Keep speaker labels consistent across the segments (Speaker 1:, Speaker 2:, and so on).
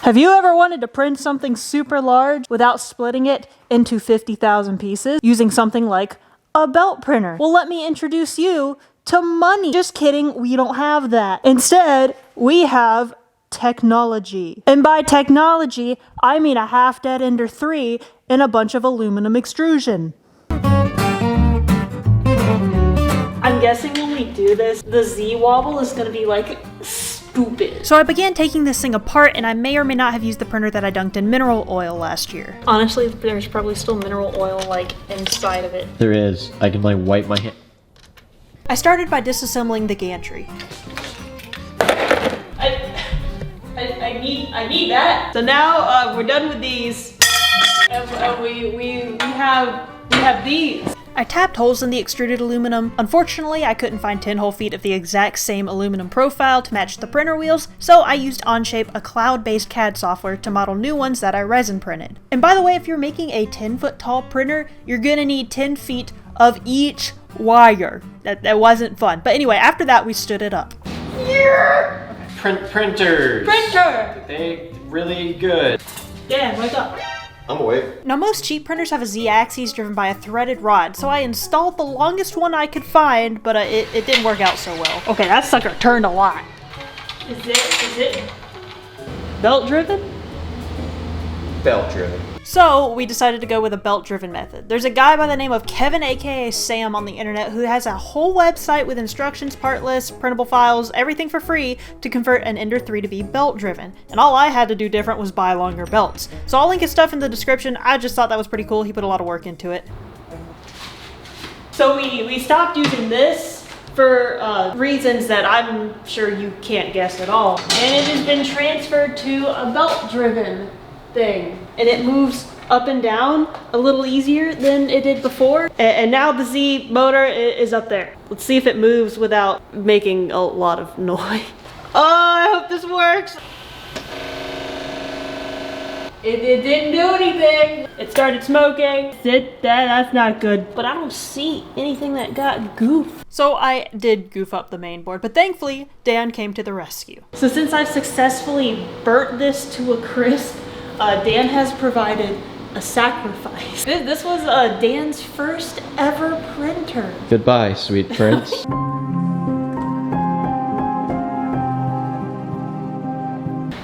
Speaker 1: Have you ever wanted to print something super large without splitting it into 50,000 pieces using something like a belt printer? Well, let me introduce you to money. Just kidding, we don't have that. Instead, we have technology. And by technology, I mean a half-dead Ender 3 and a bunch of aluminum extrusion. I'm guessing when we do this, the Z-wobble is gonna be like stupid. So I began taking this thing apart, and I may or may not have used the printer that I dunked in mineral oil last year. Honestly, there's probably still mineral oil like inside of it.
Speaker 2: There is. I can like wipe my hand.
Speaker 1: I started by disassembling the gantry. I need that. So now we're done with these, and we have these. I tapped holes in the extruded aluminum. Unfortunately, I couldn't find 10 whole feet of the exact same aluminum profile to match the printer wheels, so I used Onshape, a cloud-based CAD software, to model new ones that I resin printed. And by the way, if you're making a 10-foot tall printer, you're gonna need 10 feet of each wire. That wasn't fun. But anyway, after that, we stood it up.
Speaker 2: Yeah! Printers!
Speaker 1: Printer!
Speaker 2: They really good.
Speaker 1: Dan, wake up.
Speaker 2: I'm awake.
Speaker 1: Now, most cheap printers have a Z-axis driven by a threaded rod, so I installed the longest one I could find, but it didn't work out so well. Okay, that sucker turned a lot. Is it belt driven?
Speaker 2: Belt driven.
Speaker 1: So we decided to go with a belt driven method. There's a guy by the name of Kevin, aka Sam, on the internet who has a whole website with instructions, part lists, printable files, everything for free to convert an Ender 3 to be belt driven. And all I had to do different was buy longer belts. So I'll link his stuff in the description. I just thought that was pretty cool. He put a lot of work into it. So we stopped using this for reasons that I'm sure you can't guess at all. And it has been transferred to a belt driven thing, and it moves up and down a little easier than it did before, and now the Z motor is up there. Let's see if it moves without making a lot of noise. Oh, I hope this works. It didn't do anything. It started smoking. That's not good. But I don't see anything that got goof. So I did goof up the main board, but thankfully Dan came to the rescue. So since I've successfully burnt this to a crisp, Dan has provided a sacrifice. This was Dan's first ever printer.
Speaker 2: Goodbye, sweet prince.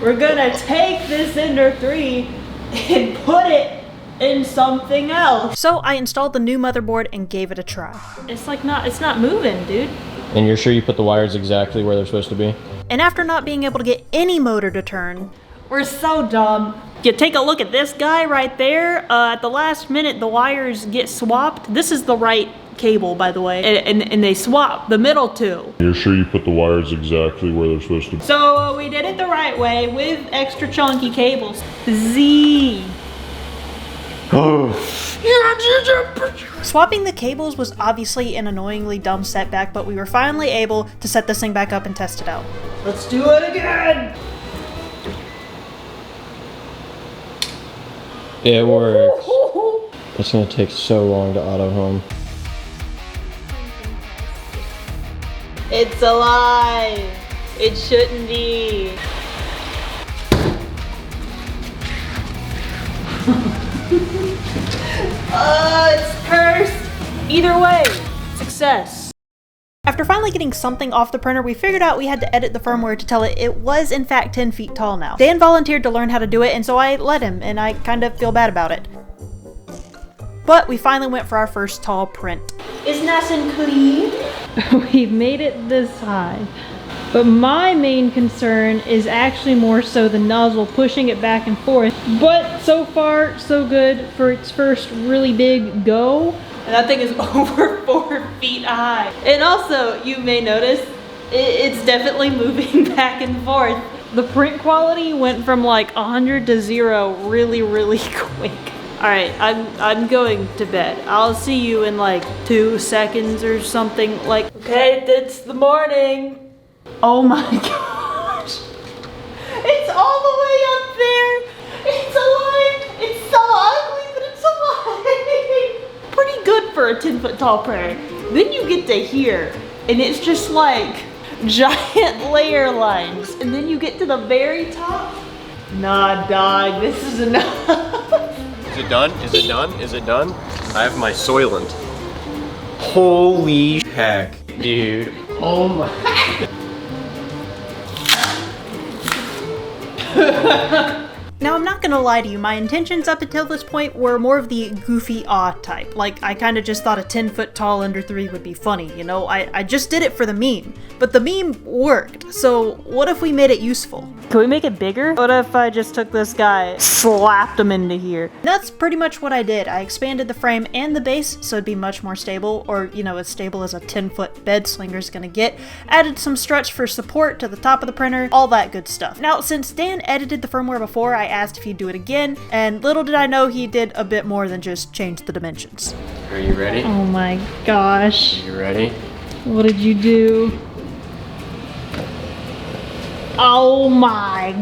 Speaker 1: We're gonna take this Ender 3 and put it in something else. So I installed the new motherboard and gave it a try. It's not moving, dude.
Speaker 2: And you're sure you put the wires exactly where they're supposed to be?
Speaker 1: And after not being able to get any motor to turn, we're so dumb. You take a look at this guy right there. At the last minute, the wires get swapped. This is the right cable, by the way, and they swap the middle two.
Speaker 3: You're sure you put the wires exactly where they're supposed to be?
Speaker 1: So we did it the right way with extra chunky cables. Z. Swapping the cables was obviously an annoyingly dumb setback, but we were finally able to set this thing back up and test it out. Let's do it again.
Speaker 2: It works. It's gonna take so long to auto home.
Speaker 1: It's alive. It shouldn't be. It's cursed. Either way, success. After finally getting something off the printer, we figured out we had to edit the firmware to tell it was in fact 10 feet tall now. Dan volunteered to learn how to do it, and so I let him, and I kind of feel bad about it. But we finally went for our first tall print. It's nice and clean. We've made it this high. But my main concern is actually more so the nozzle pushing it back and forth. But so far, so good for its first really big go. And that thing is over 4 feet high. And also, you may notice, it's definitely moving back and forth. The print quality went from like 100 to 0 really, really quick. All right, I'm going to bed. I'll see you in like 2 seconds or something. Like, okay, it's the morning. Oh my gosh. It's all the way up there. It's alive. It's so ugly, but it's alive. Pretty good for a 10-foot tall printer. Then you get to here, and it's just like giant layer lines. And then you get to the very top, Nah, dog, this is enough.
Speaker 2: Is it done? Is it done? Is it done? I have my Soylent. Holy heck, dude. Oh my.
Speaker 1: Now, I'm not gonna lie to you, my intentions up until this point were more of the goofy awe type. Like, I kinda just thought a 10-foot tall under 3 would be funny, you know? I just did it for the meme. But the meme worked, so what if we made it useful? Can we make it bigger? What if I just took this guy, slapped him into here? That's pretty much what I did. I expanded the frame and the base so it'd be much more stable, or, you know, as stable as a 10-foot bed slinger's gonna get. Added some struts for support to the top of the printer, all that good stuff. Now, since Dan edited the firmware before, I asked if he'd do it again, and little did I know he did a bit more than just change the dimensions.
Speaker 2: Are you ready?
Speaker 1: Oh my gosh.
Speaker 2: You ready?
Speaker 1: What did you do? Oh my.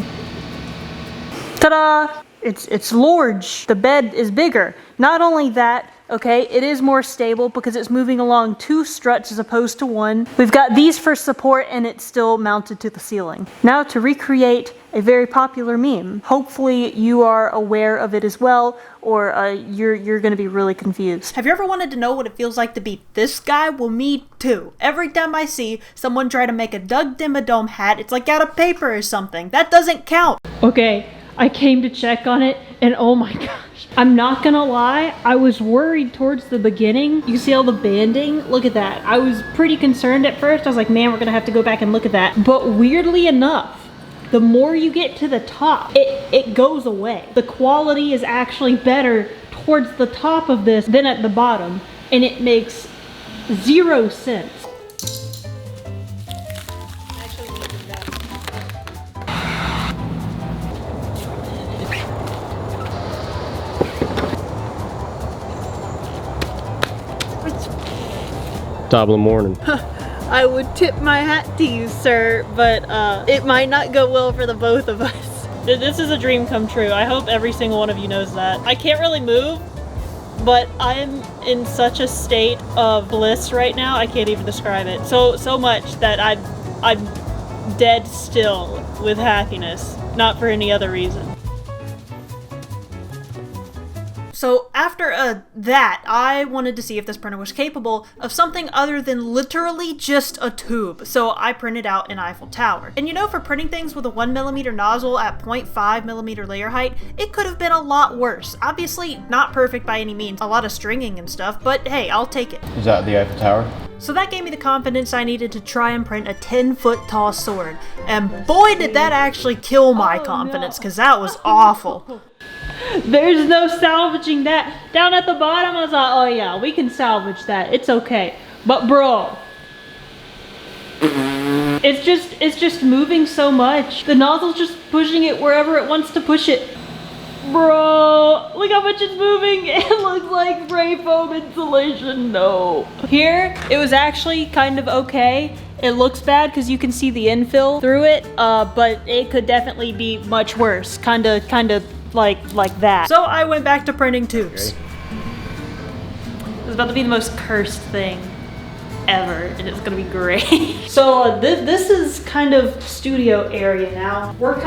Speaker 1: Ta-da! It's large. The bed is bigger. Not only that, okay, it is more stable because it's moving along 2 struts as opposed to 1. We've got these for support and it's still mounted to the ceiling. Now to recreate a very popular meme. Hopefully you are aware of it as well, or you're gonna be really confused. Have you ever wanted to know what it feels like to be this guy? Well, me too. Every time I see someone try to make a Doug Dimmadome hat, it's like out of paper or something. That doesn't count. Okay, I came to check on it, and oh my gosh. I'm not gonna lie, I was worried towards the beginning. You see all the banding? Look at that. I was pretty concerned at first. I was like, man, we're gonna have to go back and look at that. But weirdly enough, the more you get to the top, it goes away. The quality is actually better towards the top of this than at the bottom, and it makes 0 sense.
Speaker 2: Top of the morning.
Speaker 1: I would tip my hat to you, sir, but it might not go well for the both of us. This is a dream come true. I hope every single one of you knows that. I can't really move, but I'm in such a state of bliss right now, I can't even describe it. So much that I'm dead still with happiness, not for any other reason. So after that, I wanted to see if this printer was capable of something other than literally just a tube. So I printed out an Eiffel Tower. And you know, for printing things with a 1mm nozzle at 0.5mm layer height, it could have been a lot worse. Obviously not perfect by any means, a lot of stringing and stuff, but hey, I'll take it.
Speaker 2: Is that the Eiffel Tower?
Speaker 1: So that gave me the confidence I needed to try and print a 10-foot tall sword. And boy, did that actually kill my confidence, because that was awful. There's no salvaging that. Down at the bottom, I was like, oh yeah, we can salvage that. It's okay. But bro, it's just moving so much. The nozzle's just pushing it wherever it wants to push it. Bro, look how much it's moving. It looks like spray foam insulation. No. Here, it was actually kind of okay. It looks bad because you can see the infill through it, but it could definitely be much worse. Kind of like that. So I went back to printing tubes. It was about to be the most cursed thing ever, and it's gonna be great. So this is kind of studio area now. We're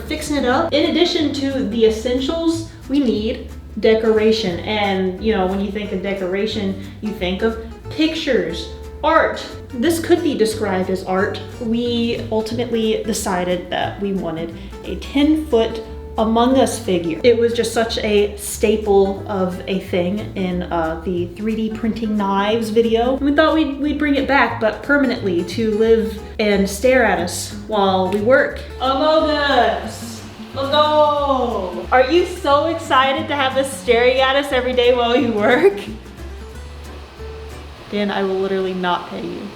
Speaker 1: fixing it up. In addition to the essentials, we need decoration. And you know, when you think of decoration, you think of pictures, art. This could be described as art. We ultimately decided that we wanted a 10-foot Among Us figure. It was just such a staple of a thing in the 3D printing knives video. We thought we'd bring it back, but permanently, to live and stare at us while we work. Among Us! Let's go! Are you so excited to have us staring at us every day while you work? Dan, I will literally not pay you.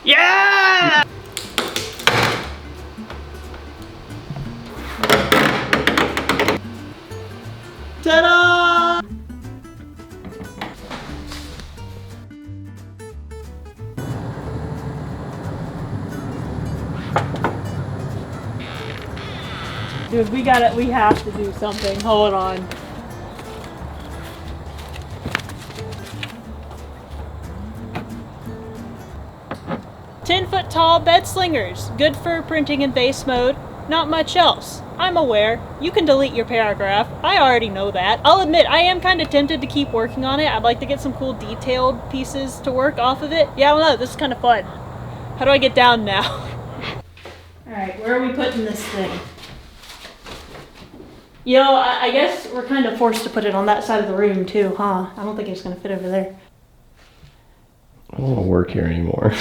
Speaker 1: Yeah! Ta-da! Dude, we have to do something. Hold on. "10-foot tall bed slingers, good for printing in base mode. Not much else. I'm aware. You can delete your paragraph. I already know that. I'll admit, I am kind of tempted to keep working on it. I'd like to get some cool detailed pieces to work off of it. Yeah, I don't know. This is kind of fun. How do I get down now? Alright, where are we putting this thing? You know, I guess we're kind of forced to put it on that side of the room too, huh? I don't think it's going to fit over there.
Speaker 2: I don't want to work here anymore.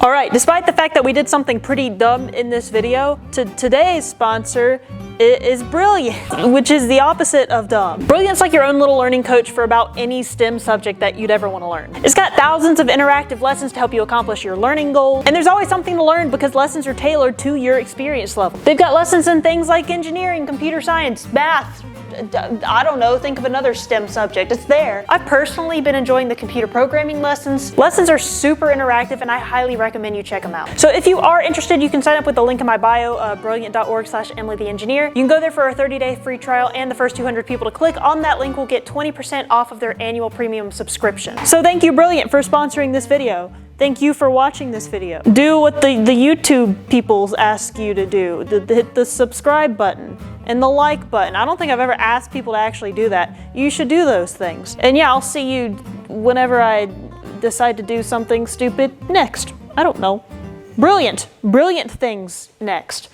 Speaker 1: Alright, despite the fact that we did something pretty dumb in this video, today's sponsor is Brilliant, which is the opposite of dumb. Brilliant's like your own little learning coach for about any STEM subject that you'd ever want to learn. It's got thousands of interactive lessons to help you accomplish your learning goals, and there's always something to learn because lessons are tailored to your experience level. They've got lessons in things like engineering, computer science, math, I don't know, think of another STEM subject. It's there. I've personally been enjoying the computer programming lessons. Lessons are super interactive and I highly recommend you check them out. So if you are interested, you can sign up with the link in my bio, brilliant.org/EmilyTheEngineer. You can go there for a 30-day free trial, and the first 200 people to click on that link will get 20% off of their annual premium subscription. So thank you, Brilliant, for sponsoring this video. Thank you for watching this video. Do what the YouTube people ask you to do. Hit the subscribe button and the like button. I don't think I've ever asked people to actually do that. You should do those things. And yeah, I'll see you whenever I decide to do something stupid next. I don't know. Brilliant things next.